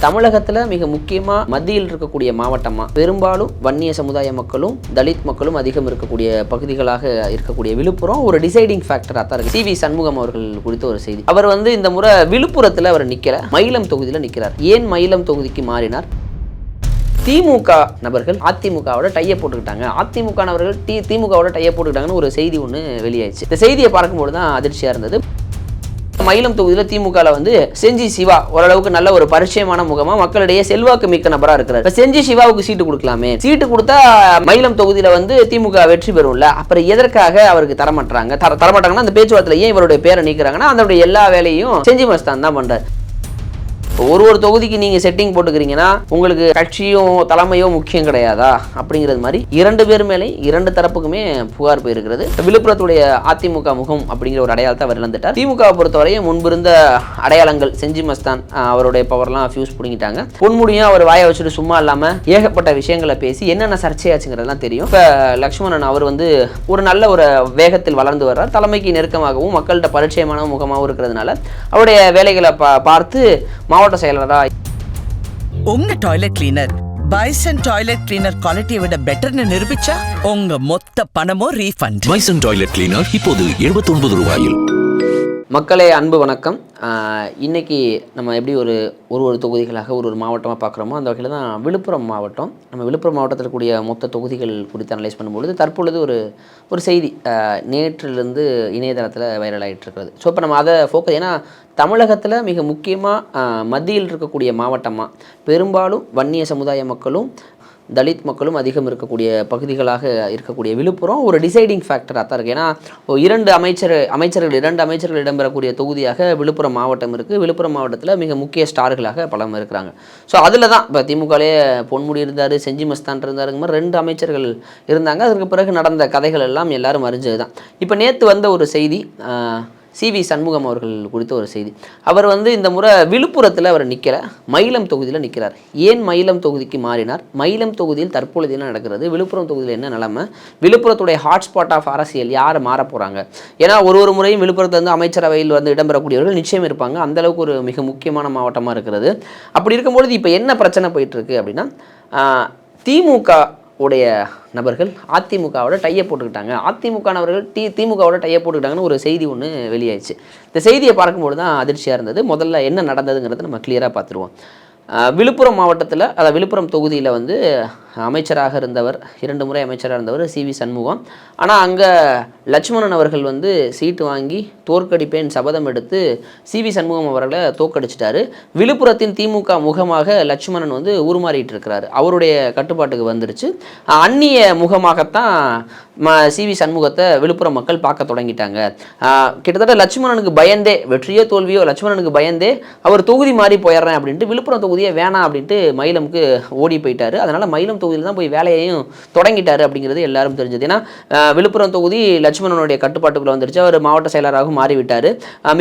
தமிழகத்தில் மிக முக்கியமாக மத்தியில் இருக்கக்கூடிய மாவட்டமாக பெரும்பாலும் வன்னிய சமுதாய மக்களும் தலித் மக்களும் அதிகம் இருக்கக்கூடிய பகுதிகளாக இருக்கக்கூடிய விழுப்புரம் ஒரு டிசைடிங் ஃபேக்டராக தான் இருக்குது. சி.வி. சண்முகம் அவர்கள் குறித்த ஒரு செய்தி. அவர் இந்த முறை விழுப்புரத்தில் அவர் நிற்கல, மயிலம் தொகுதியில் நிற்கிறார். ஏன் மயிலம் தொகுதிக்கு மாறினார்? திமுக நபர்கள் அதிமுகவோட டையை போட்டுக்கிட்டாங்க, அதிமுக நபர்கள் திமுகவோட டையை போட்டுக்கிட்டாங்கன்னு ஒரு செய்தி ஒன்று வெளியாயிடுச்சு. இந்த செய்தியை பார்க்கும்போது தான் அதிர்ச்சியாக இருந்தது. மயிலம் தொகுதியில் திமுகவில் செஞ்சி சிவா ஓரளவுக்கு நல்ல ஒரு பரிச்சயமான முகமா மக்களிடையே செல்வாக்கு மிக்க நபரா இருக்கிறார். இப்ப செஞ்சி சிவாவுக்கு சீட்டு கொடுக்கலாமே, சீட்டு கொடுத்தா மயிலம் தொகுதியில திமுக வெற்றி பெறும்ல, அப்புறம் எதற்காக அவருக்கு தரமாட்டாங்கன்னா அந்த பேச்சுவார்த்தையில ஏன் இவருடைய பேரை நீக்கிறாங்கன்னா அதனுடைய எல்லா வேலையும் செஞ்சி மஸ்தான் தான் பண்றாரு. ஒரு தொகுதிக்கு நீங்க செட்டிங் போட்டுக்கிறீங்கன்னா உங்களுக்கு கட்சியும் தலைமையும் முக்கியம் கிடையாதா அப்படிங்கிறது மாதிரி இரண்டு பேர் மேலே இரண்டு தரப்புக்குமே புகார் போயிருக்கிறது. விழுப்புரத்துடைய அதிமுக முகம் அப்படிங்கிற ஒரு அடையாளத்தை அவர் இழந்துட்டார். திமுக பொறுத்தவரையும் முன்பிருந்த அடையாளங்கள் செஞ்சி மஸ்தான் அவருடைய பவர்லாம் ஃபியூஸ் பிடிங்கிட்டாங்க. பொன்முடியும் அவர் வாயை வச்சுட்டு சும்மா இல்லாம ஏகப்பட்ட விஷயங்களை பேசி என்னென்ன சர்ச்சையாச்சுங்கிறதுலாம் தெரியும். இப்ப லக்ஷ்மணன் அவர் ஒரு நல்ல ஒரு வேகத்தில் வளர்ந்து வர்றார். தலைமைக்கு நெருக்கமாகவும் மக்கள்கிட்ட பரிச்சயமான முகமாகவும் இருக்கிறதுனால அவருடைய வேலைகளை பார்த்து மாவட்ட செயலரா உங்க toilet cleaner bison toilet cleaner குவாலிட்டியை விட பெட்டர்னு நிரூபிச்சா உங்க மொத்த பணமும் ரீஃபண்ட். பைசன் டாய்லெட் கிளீனர் இப்போது 79 ரூபாயில். மக்களே அன்பு வணக்கம். இன்றைக்கி நம்ம எப்படி ஒரு தொகுதிகளாக ஒரு மாவட்டமாக பார்க்குறோமோ அந்த வகையில் தான் விழுப்புரம் மாவட்டம். நம்ம விழுப்புரம் மாவட்டத்தில் கூடிய மொத்த தொகுதிகள் குறித்து அனலைஸ் பண்ணும்பொழுது தற்பொழுது ஒரு செய்தி நேற்றிலிருந்து இணையதளத்தில் வைரல் ஆகிட்டு இருக்கிறது. ஸோ இப்போ நம்ம அதை ஃபோக்கஸ், ஏன்னா தமிழகத்தில் மிக முக்கியமாக மத்தியில் இருக்கக்கூடிய மாவட்டமாக பெரும்பாலும் வன்னிய சமுதாய மக்களும் தலித் மக்களும் அதிகம் இருக்கக்கூடிய பகுதிகளாக இருக்கக்கூடிய விழுப்புரம் ஒரு டிசைடிங் ஃபேக்டராக தான் இருக்குது. ஏன்னா இரண்டு அமைச்சர்கள் இடம்பெறக்கூடிய தொகுதியாக விழுப்புரம் மாவட்டம் இருக்குது. விழுப்புரம் மாவட்டத்தில் மிக முக்கிய ஸ்டார்களாக பலம் இருக்கிறாங்க. ஸோ அதில் தான் இப்போ திமுகலே பொன்முடி இருந்தார், செஞ்சி மஸ்தான் இருந்தாருங்க மாதிரி ரெண்டு அமைச்சர்கள் இருந்தாங்க. அதற்கு பிறகு நடந்த கதைகள் எல்லாம் எல்லாரும் அறிஞ்சது தான். இப்போ நேற்று வந்த ஒரு செய்தி, சி.வி. சண்முகம் அவர்கள் குறித்த ஒரு செய்தி. அவர் இந்த முறை விழுப்புரத்தில் அவர் நிற்கல, மயிலம் தொகுதியில் நிற்கிறார். ஏன் மயிலம் தொகுதிக்கு மாறினார்? மயிலம் தொகுதியில் தற்பொழுது என்ன நடக்கிறது, விழுப்புரம் தொகுதியில் என்ன நிலைமை, விழுப்புரத்துடைய ஹாட்ஸ்பாட் ஆஃப் அரசியல் யார் மாற போகிறாங்க? ஏன்னா ஒரு முறையும் விழுப்புரத்தில் அமைச்சரவையில் இடம்பெறக்கூடியவர்கள் நிச்சயம் இருப்பாங்க. அந்தளவுக்கு ஒரு மிக முக்கியமான மாவட்டமாக இருக்கிறது. அப்படி இருக்கும்பொழுது இப்போ என்ன பிரச்சனை போயிட்டுருக்கு அப்படின்னா, திமுக உடைய நபர்கள் அதிமுகவோட டையை போட்டுக்கிட்டாங்க, அதிமுக நபர்கள் திமுகவோட டையை போட்டுக்கிட்டாங்கன்னு ஒரு செய்தி ஒன்று வெளியாயிடுச்சு. இந்த செய்தியை பார்க்கும்போது தான் அதிர்ச்சியாக இருந்தது. முதல்ல என்ன நடந்ததுங்கிறத நம்ம கிளியராக பார்த்துருவோம். விழுப்புரம் மாவட்டத்தில், அதாவது விழுப்புரம் தொகுதியில் அமைச்சராக இருந்தவர், 2 முறை அமைச்சராக இருந்தவர் சி.வி. சண்முகம். ஆனால் அங்கே லட்சுமணன் அவர்கள் சீட்டு வாங்கி தோற்கடிப்பேன் சபதம் எடுத்து சி.வி. சண்முகம் அவர்களை தோற்கடிச்சிட்டாரு. விழுப்புரத்தின் திமுக முகமாக லட்சுமணன் உருமாறிட்டு இருக்கிறாரு. அவருடைய கட்டுப்பாட்டுக்கு வந்துருச்சு. அந்நிய முகமாகத்தான் சி.வி. சண்முகத்தை விழுப்புரம் மக்கள் பார்க்க தொடங்கிட்டாங்க. கிட்டத்தட்ட லட்சுமணனுக்கு பயந்தே, வெற்றியோ தோல்வியோ லட்சுமணனுக்கு பயந்தே அவர் தொகுதி மாறி போயிடுறேன் அப்படின்ட்டு விழுப்புரம் தொகுதியை வேணாம் அப்படின்ட்டு மயிலமுக்கு ஓடி போயிட்டாரு. அதனால் மயிலம் தொகுதியில் தான் போய் வேலையையும் தொடங்கிட்டாரு அப்படிங்கிறது எல்லாரும் தெரிஞ்சது. ஏன்னா விழுப்புரம் தொகுதி லட்சுமணனுடைய கட்டுப்பாட்டுக்குள்ள வந்துருச்சு. அவர் மாவட்ட செயலராகவும் மாறிவிட்டார்.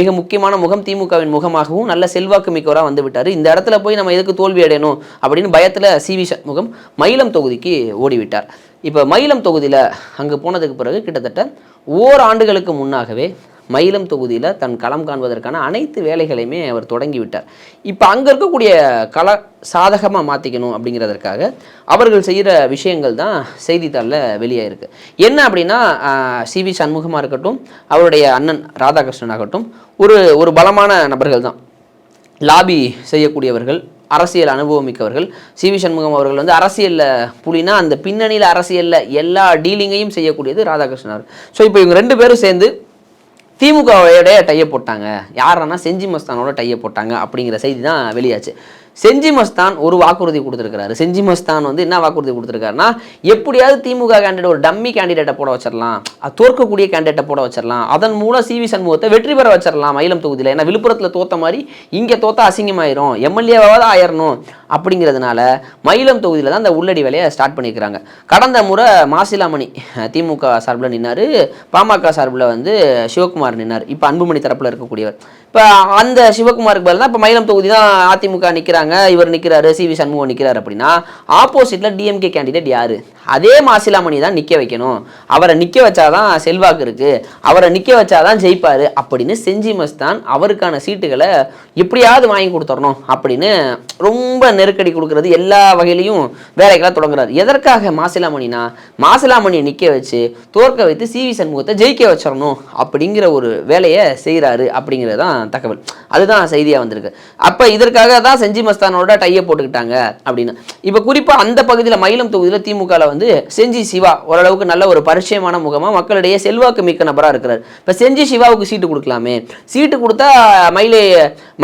மிக முக்கியமான முகம், திமுகவின் முகமாகவும் நல்ல செல்வாக்கு மிக்கவராக வந்து விட்டார். இந்த இடத்துல போய் நம்ம எதுக்கு தோல்வி அடையணும் அப்படின்னு பயத்தில் சி.வி. சண்முகம் மயிலம் தொகுதிக்கு ஓடிவிட்டார். இப்போ மயிலம் தொகுதியில் அங்கே போனதுக்கு பிறகு கிட்டத்தட்ட ஓராண்டுகளுக்கு முன்னாகவே மயிலம் தொகுதியில் தன் களம் காண்பதற்கான அனைத்து வேலைகளையுமே அவர் தொடங்கிவிட்டார். இப்போ அங்கே இருக்கக்கூடிய சாதகமாக மாற்றிக்கணும் அப்படிங்கிறதற்காக அவர்கள் செய்கிற விஷயங்கள் தான் செய்தித்தாளில் வெளியாயிருக்கு. என்ன அப்படின்னா, சி.வி. சண்முகமாக இருக்கட்டும், அவருடைய அண்ணன் ராதாகிருஷ்ணன் ஆகட்டும், ஒரு பலமான நபர்கள் தான், லாபி செய்யக்கூடியவர்கள், அரசியல் அனுபவம் மிக்கவர்கள். சி.வி. சண்முகம் அவர்கள் அரசியலில் புலினா அந்த பின்னணியில் அரசியலில் எல்லா டீலிங்கையும் செய்யக்கூடியது ராதாகிருஷ்ணன். ஸோ இப்போ இவங்க 2 பேரும் சேர்ந்து திமுகவோட டையை போட்டாங்க. யாருன்னா செஞ்சி மஸ்தானோட டையை போட்டாங்க அப்படிங்கிற செய்தி தான் வெளியாச்சு. செஞ்சி மஸ்தான் ஒரு வாக்குறுதி கொடுத்துருக்கிறாரு. செஞ்சி மஸ்தான் என்ன வாக்குறுதி கொடுத்துருக்காருன்னா, எப்படியாவது திமுக கேண்டிடேட் ஒரு டம்மி கேண்டிடேட்டை போட வச்சிடலாம், தோற்கக்கூடிய கேண்டிடேட்டை போட வச்சிடலாம், அதன் மூலம் சி.வி. சண்முகத்தை வெற்றி பெற வச்சிடலாம் மயிலம் தொகுதியில். ஏன்னா விழுப்புரத்தில் தோத்த மாதிரி இங்கே தோத்தா அசிங்கமாயிரும், எம்எல்ஏவாவது ஆயிரணும் அப்படிங்கிறதுனால மயிலம் தொகுதியில் தான் அந்த உள்ளடி வேலையை ஸ்டார்ட் பண்ணியிருக்கிறாங்க. கடந்த முறை மாசிலாமணி திமுக சார்பில் நின்னார், பாமக சார்பில் சிவகுமார் நின்னார், இப்போ அன்புமணி தரப்பில் இருக்கக்கூடியவர். இப்போ அந்த சிவகுமாருக்கு பதில் தான் இப்போ மயிலம் தொகுதி தான் அதிமுக நிற்கிறாங்க, இவர் நிற்கிறாரு, சி.வி. சண்முகம் நிற்கிறார். அப்படின்னா ஆப்போசிட்டில் டிஎம்கே கேண்டிடேட் யார்? அதே மாசிலாமணி தான் நிற்க வைக்கணும், அவரை நிற்க வச்சாதான் செல்வாக்கு இருக்குது, அவரை நிற்க வச்சாதான் ஜெயிப்பார் அப்படின்னு செஞ்சி மஸ்தான் அவருக்கான சீட்டுகளை எப்படியாவது வாங்கி கொடுத்துடணும் அப்படின்னு ரொம்ப நெருக்கடி கொடுக்கறது, எல்லா வகையிலையும் வேலைகளாக தொடங்குறாரு. எதற்காக மாசிலாமணினா, மாசிலாமணியை நிற்க வச்சு தோற்க வைத்து சிவி சண்முகத்தை ஜெயிக்க வச்சிடணும் அப்படிங்கிற ஒரு வேலையை செய்கிறாரு அப்படிங்கிறது தான் தகவல். அதுதான் செய்தியாக வந்திருக்கு. அப்போ இதற்காக தான் செஞ்சி மஸ்தானோட டையை போட்டுக்கிட்டாங்க அப்படின்னு. இப்போ குறிப்பாக அந்த பகுதியில் மயிலம் தொகுதியில் திமுகவில் வந்து செஞ்சி சிவா ஓரளவுக்கு நல்ல ஒரு பரிச்சயமான முகமாக மக்களிடையே செல்வாக்கு மிக்க நபராக இருக்கிறார். இப்போ செஞ்சி சிவாவுக்கு சீட்டு கொடுக்கலாமே, சீட்டு கொடுத்தா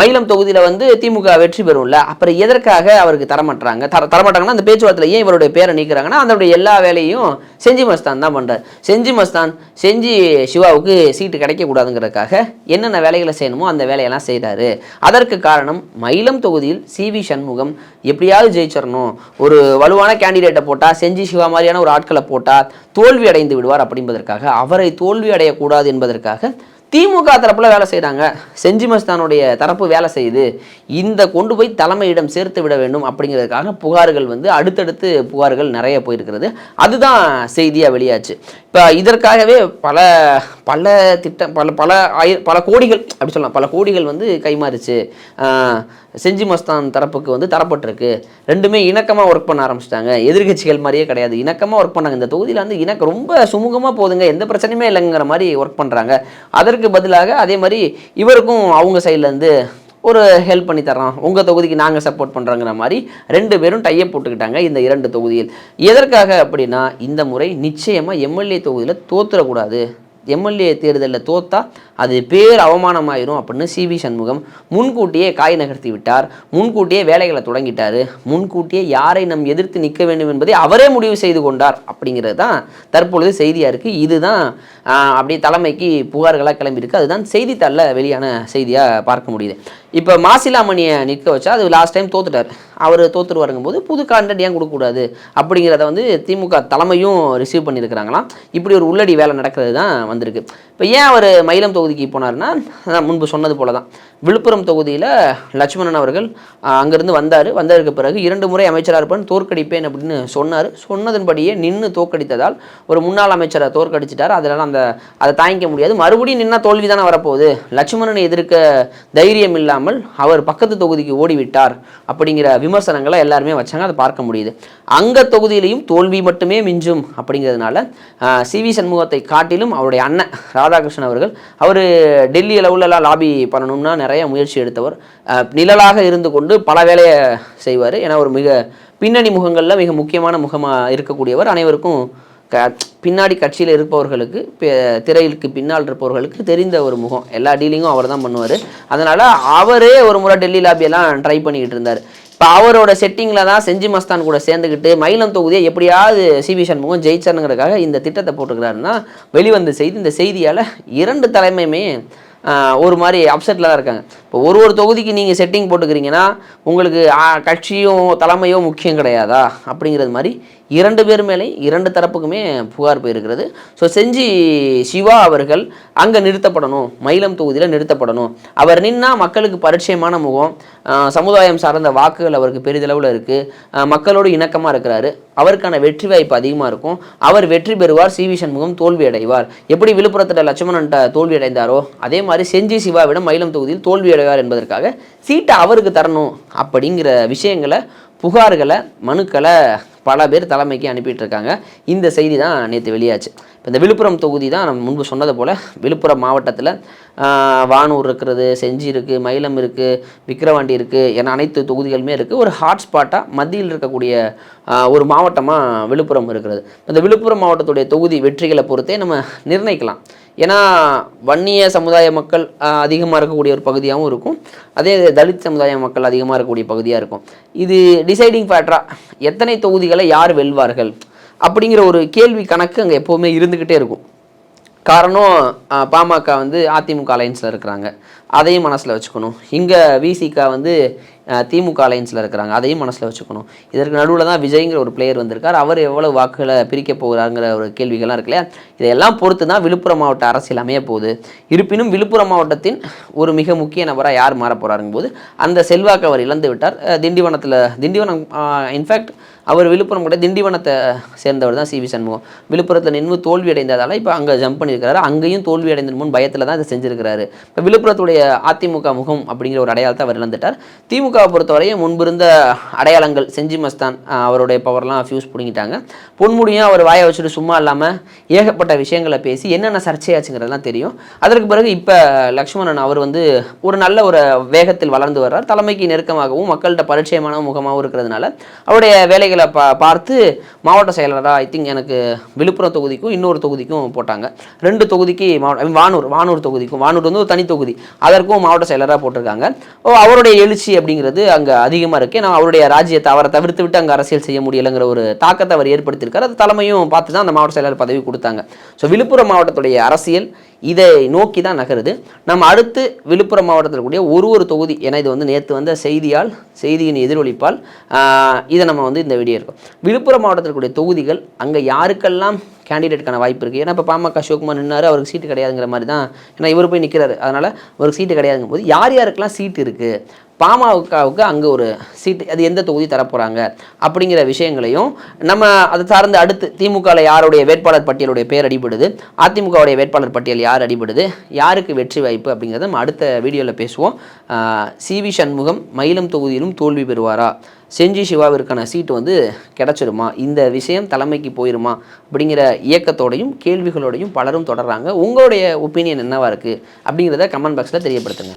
மயிலம் தொகுதியில் வந்து திமுக வெற்றி பெறும்ல, அப்புறம் எதற்காக அவருக்கு தரமாட்டாங்கன்னா அந்த பேச்சுவார்த்தையில் ஏன் இவருடைய பேரை நீக்கிறாங்கன்னா அதனுடைய எல்லா வேலையும் செஞ்சி மஸ்தான் தான் பண்ணுறார். செஞ்சி மஸ்தான் செஞ்சி சிவாவுக்கு சீட்டு கிடைக்கக்கூடாதுங்கிறதுக்காக என்னென்ன வேலைகளை செய்யணுமோ அந்த வேலையெல்லாம் செய்கிறாரு. அதற்கு காரணம் மயிலம் தொகுதியில் சிவி சண்முகம் எப்படியாவது ஜெயிச்சிடணும், ஒரு வலுவான கேண்டிடேட்டை போட்டால் செஞ்சி சிவா மாதிரியான ஒரு ஆட்களை போட்டால் தோல்வி அடைந்து விடுவார் அப்படின்பதற்காக, அவரை தோல்வி அடையக்கூடாது என்பதற்காக திமுக தரப்புல வேலை செய்கிறாங்க, செஞ்சி மஸ்தானுடைய தரப்பு வேலை செய்யுது, இந்த கொண்டு போய் தலைமையிடம் சேர்த்து விட வேண்டும் அப்படிங்கிறதுக்காக புகார்கள் வந்து அடுத்தடுத்து புகார்கள் நிறைய போயிருக்கிறது. அதுதான் செய்தியாக வெளியாச்சு. இப்போ இதற்காகவே பல திட்டம் பல கோடிகள் அப்படி சொல்லலாம், பல கோடிகள் வந்து கைமாறிச்சு. செஞ்சி மஸ்தான் தரப்புக்கு வந்து தரப்பட்டிருக்கு. ரெண்டுமே இணக்கமாக ஒர்க் பண்ண ஆரம்பிச்சிட்டாங்க, எதிர்கட்சிகள் மாதிரியே கிடையாது, இணக்கமாக ஒர்க் பண்ணாங்க. இந்த தொகுதியில் வந்து ரொம்ப சுமூகமாக போதுங்க, எந்த பிரச்சனையுமே இல்லைங்கிற மாதிரி ஒர்க் பண்ணுறாங்க. அதற்கு பதிலாக அதே மாதிரி இவருக்கும் அவங்க சைட்லேருந்து ஒரு ஹெல்ப் பண்ணி தரோம், உங்கள் தொகுதிக்கு நாங்கள் சப்போர்ட் பண்ணுறோங்கிற மாதிரி 2 பேரும் டையை போட்டுக்கிட்டாங்க இந்த 2 தொகுதியில். எதற்காக அப்படின்னா, இந்த முறை நிச்சயமாக எம்எல்ஏ தொகுதியில் தோத்துறக்கூடாது, எம்எல்ஏ தேர்தலில் தோத்தா அது பேர் அவமானமாயிரும் அப்படின்னு சிவி சண்முகம் முன்கூட்டியே காய் நகர்த்தி விட்டார், முன்கூட்டியே வேலைகளை தொடங்கிட்டார், முன்கூட்டியே யாரை நம் எதிர்த்து நிற்க வேண்டும் என்பதை அவரே முடிவு செய்து கொண்டார் அப்படிங்கிறது தான் தற்பொழுது செய்தியாக இருக்குது. இதுதான் அப்படியே தலைமைக்கு புகார்களாக கிளம்பியிருக்கு. அதுதான் செய்தித்தாளில் வெளியான செய்தியாக பார்க்க முடியுது. இப்போ மாசிலாமணியை நிற்க வச்சா அது லாஸ்ட் டைம் தோத்துட்டார், அவர் தோத்துருவாருங்கும் போது புது கான்டென்ட் ஏன் கொடுக்கக்கூடாது அப்படிங்கிறத வந்து திமுக தலைமையும் ரிசீவ் பண்ணியிருக்கிறாங்களாம். இப்படி ஒரு உள்ளடி வேலை நடக்கிறது தான் வந்திருக்கு. இப்போ ஏன் அவர் மயிலம் தொகுதிக்கு போனார்னா, நான் முன்பு சொன்னது போல தான், விழுப்புரம் தொகுதியில் லட்சுமணன் அவர்கள் அங்கேருந்து வந்ததற்கு பிறகு 2 முறை அமைச்சராக இருப்பேன், தோற்கடிப்பேன் அப்படின்னு சொன்னதன்படியே நின்று தோற்கடித்ததால் ஒரு முன்னாள் அமைச்சரை தோற்கடிச்சிட்டார். அதனால் அதை தாங்கிக்க முடியாது, மறுபடியும் நின்னா தோல்வி தானே வரப்போகுது, லட்சுமணனை எதிர்க்க தைரியம் இல்லாமல் அவர் பக்கத்து தொகுதிக்கு ஓடிவிட்டார் அப்படிங்கிற விமர்சனங்களை எல்லாருமே வச்சாங்க. அதை பார்க்க முடியுது. அங்கே தொகுதியிலையும் தோல்வி மட்டுமே மிஞ்சும் அப்படிங்கிறதுனால சிவி சண்முகத்தை காட்டிலும் அவருடைய அண்ணன் ராதாகிருஷ்ணன் அவர்கள், அவர் டெல்லி அளவுலலாம் லாபி பண்ணணும்னா நிறைய முயற்சி எடுத்தவர், நிழலாக இருந்து கொண்டு பல வேலையை செய்வார். ஏன்னா ஒரு மிக பின்னணி முகங்களில் மிக முக்கியமான முகமாக இருக்கக்கூடியவர், அனைவருக்கும் பின்னாடி கட்சியில் இருப்பவர்களுக்கு திரையிலுக்கு பின்னால் இருப்பவர்களுக்கு தெரிந்த ஒரு முகம், எல்லா டீலிங்கும் அவர் தான் பண்ணுவார். அதனால் அவரே ஒரு முறை டெல்லி லாபியெல்லாம் ட்ரை பண்ணிக்கிட்டு இருந்தார். இப்போ அவரோட செட்டிங்கில் தான் செஞ்சி மஸ்தான் கூட சேர்ந்துக்கிட்டு மயிலம் தொகுதியை எப்படியாவது சிவி சண்முகம் ஜெயிச்சாருங்கிறதுக்காக இந்த திட்டத்தை போட்டுக்கிறாருன்னா வெளிவந்த செய்தி. இந்த செய்தியால் 2 தலைமையுமே ஒரு மாதிரி அப்செட்டில் தான் இருக்காங்க. இப்போ ஒரு தொகுதிக்கு நீங்கள் செட்டிங் போட்டுக்கிறீங்கன்னா உங்களுக்கு கட்சியும் தலைமையோ முக்கியம் கிடையாதா அப்படிங்கிறது மாதிரி 2 பேர் மேலேயும் 2 தரப்புக்குமே புகார் போயிருக்கிறது. ஸோ செஞ்சி சிவா அவர்கள் அங்கே நிறுத்தப்படணும், மயிலம் தொகுதியில் நிறுத்தப்படணும். அவர் நின்னால் மக்களுக்கு பரிச்சயமான முகம், சமுதாயம் சார்ந்த வாக்குகள் அவருக்கு பெரிதளவில் இருக்குது, மக்களோடு இணக்கமாக இருக்கிறாரு, அவருக்கான வெற்றி வாய்ப்பு அதிகமாக இருக்கும், அவர் வெற்றி பெறுவார், சிவி சண்முகம் தோல்வி அடைவார். எப்படி விழுப்புரத்தில் லட்சுமணன்ட்ட தோல்வி அடைந்தாரோ அதே மாதிரி செஞ்சி சிவாவிடம் மயிலம் தொகுதியில் தோல்வி அடைவார் என்பதற்காக சீட்டை அவருக்கு தரணும் அப்படிங்கிற விஷயங்களை, புகார்களை, மனுக்களை பல பேர் தலைமைக்கு அனுப்பிட்டு இருக்காங்க. இந்த செய்தி தான் நேற்று வெளியாச்சு. இப்போ இந்த விழுப்புரம் தொகுதி தான் நம்ம முன்பு சொன்னது போல் விழுப்புரம் மாவட்டத்தில் வானூர் இருக்கிறது, செஞ்சி இருக்குது, மயிலம் இருக்குது, விக்கிரவாண்டி இருக்குது என அனைத்து தொகுதிகளுமே இருக்குது. ஒரு ஹாட்ஸ்பாட்டாக மத்தியில் இருக்கக்கூடிய ஒரு மாவட்டமாக விழுப்புரம் இருக்கிறது. இந்த விழுப்புரம் மாவட்டத்துடைய தொகுதி வெற்றிகளை பொறுத்தே நம்ம நிர்ணயிக்கலாம். ஏன்னா வன்னிய சமுதாய மக்கள் அதிகமாக இருக்கக்கூடிய ஒரு பகுதியாகவும் இருக்கும், அதே தலித் சமுதாய மக்கள் அதிகமாக இருக்கக்கூடிய பகுதியாக இருக்கும். இது டிசைடிங் ஃபேக்டராக எத்தனை தொகுதிகளை யார் வெல்வார்கள் அப்படிங்கிற ஒரு கேள்வி கணக்கு அங்கே எப்போவுமே இருந்துக்கிட்டே இருக்கும். காரணம் பாமக வந்து அதிமுக அலையன்ஸில் இருக்கிறாங்க, அதையும் மனசில் வச்சுக்கணும். இங்கே விசிக வந்து திமுக அலையன்ஸில் இருக்கிறாங்க, அதையும் மனசில் வச்சுக்கணும். இதற்கு நடுவில் தான் விஜய்ங்கிற ஒரு பிளேயர் வந்திருக்கார். அவர் எவ்வளவு வாக்குகளை பிரிக்க போகிறாங்கிற ஒரு கேள்விகள்லாம் இருக்கு இல்லையா? இதையெல்லாம் பொறுத்து தான் விழுப்புரம் மாவட்ட அரசியல் அமைய போகுது. இருப்பினும் விழுப்புரம் மாவட்டத்தின் ஒரு மிக முக்கிய நபராக யார் மாற போகிறாருங்கும் போது அந்த செல்வாக்கு அவர் இழந்து விட்டார். திண்டிவனம் இன்ஃபேக்ட் அவர் விழுப்புரம் கூட திண்டிவனத்தை சேர்ந்தவர் தான் சிவி சண்முகம். விழுப்புரத்தில் நின்று தோல்வி அடைந்ததால் இப்போ அங்கே ஜம்ப் பண்ணியிருக்கிறாரு. அங்கேயும் தோல்வி அடைந்த முன் பயத்தில் தான் இதை செஞ்சிருக்கிறாரு. இப்போ விழுப்புரத்துடைய அதிமுக முகம் அப்படிங்கிற ஒரு அடையாளத்தை அவர் இழந்துட்டார். திமுகவை பொறுத்தவரையும் முன்பிருந்த அடையாளங்கள் செஞ்சி மஸ்தான் அவருடைய பவர்லாம் ஃபியூஸ் பிடிங்கிட்டாங்க. பொன்முடியும் அவர் வாயை வச்சுட்டு சும்மா இல்லாமல் ஏகப்பட்ட விஷயங்களை பேசி என்னென்ன சர்ச்சையாச்சுங்கிறதுலாம் தெரியும். அதற்கு பிறகு இப்போ லக்ஷ்மணன் அவர் வந்து ஒரு நல்ல ஒரு வேகத்தில் வளர்ந்து வர்றார். தலைமைக்கு நெருக்கமாகவும் மக்கள்கிட்ட பரிச்சயமான முகமாகவும் இருக்கிறதுனால அவருடைய வேலைகளை பார்த்து மாவட்ட செயலராக ஐ திங்க் எனக்கு விழுப்புரம் தொகுதிக்கும் இன்னொரு தொகுதிக்கும் போட்டாங்க. 2 தொகுதிக்கு வானூர் தொகுதிக்கும், வானூர் வந்து ஒரு தனி தொகுதி, அதற்கும் மாவட்ட செயலராக போட்டிருக்காங்க. அவருடைய எழுச்சி அப்படிங்கிறது அங்கே அதிகமாக இருக்குது. நான் அவருடைய ராஜ்யத்தை அவரை தவிர்த்து விட்டு அங்கே அரசியல் செய்ய முடியலைங்கிற ஒரு தாக்கத்தை அவர் ஏற்படுத்தியிருக்காரு. அது தலைமையும் பார்த்து தான் அந்த மாவட்ட செயலர் பதவி கொடுத்தாங்க. ஸோ விழுப்புரம் மாவட்டத்துடைய அரசியல் இதை நோக்கி தான் நகருது. நம்ம அடுத்து விழுப்புரம் மாவட்டத்தில் கூடிய ஒரு தொகுதி, ஏன்னா இது வந்து நேற்று வந்த செய்தியின் எதிரொலிப்பால் இதை நம்ம வந்து இந்த வீடியோ இருக்கும். விழுப்புரம் மாவட்டத்தில் கூடிய தொகுதிகள் அங்கே யாருக்கெல்லாம் கேண்டிடேட்டுக்கான வாய்ப்பு இருக்குது. ஏன்னா இப்போ பாமக சிவகுமார் நின்னார், அவருக்கு சீட்டு கிடையாதுங்கிற மாதிரி தான். ஏன்னா இவர் போய் நிற்கிறாரு, அதனால் அவருக்கு சீட்டு கிடையாதுங்கும் போது யார் யாருக்கெல்லாம் சீட்டு இருக்குது, பாமகவுக்கு அங்கே ஒரு சீட்டு, அது எந்த தொகுதி தரப்போகிறாங்க அப்படிங்கிற விஷயங்களையும் நம்ம அதை சார்ந்து அடுத்து திமுகவில் யாருடைய வேட்பாளர் பட்டியலுடைய பேர் அடிபடுது, அதிமுகவுடைய வேட்பாளர் பட்டியல் யார் அடிபடுது, யாருக்கு வெற்றி வாய்ப்பு அப்படிங்கிறத நம்ம அடுத்த வீடியோவில் பேசுவோம். சிவி சண்முகம் மயிலம் தொகுதியிலும் தோல்வி பெறுவாரா, செஞ்சி சிவாவிற்கான சீட்டு வந்து கிடச்சிருமா, இந்த விஷயம் தலைமைக்கு போயிருமா அப்படிங்கிற இயக்கத்தோடையும் கேள்விகளோடையும் பலரும் தொடர்றாங்க. உங்களுடைய ஒப்பீனியன் என்னவா இருக்குது அப்படிங்கிறத கமெண்ட் பாக்ஸில் தெரியப்படுத்துங்க.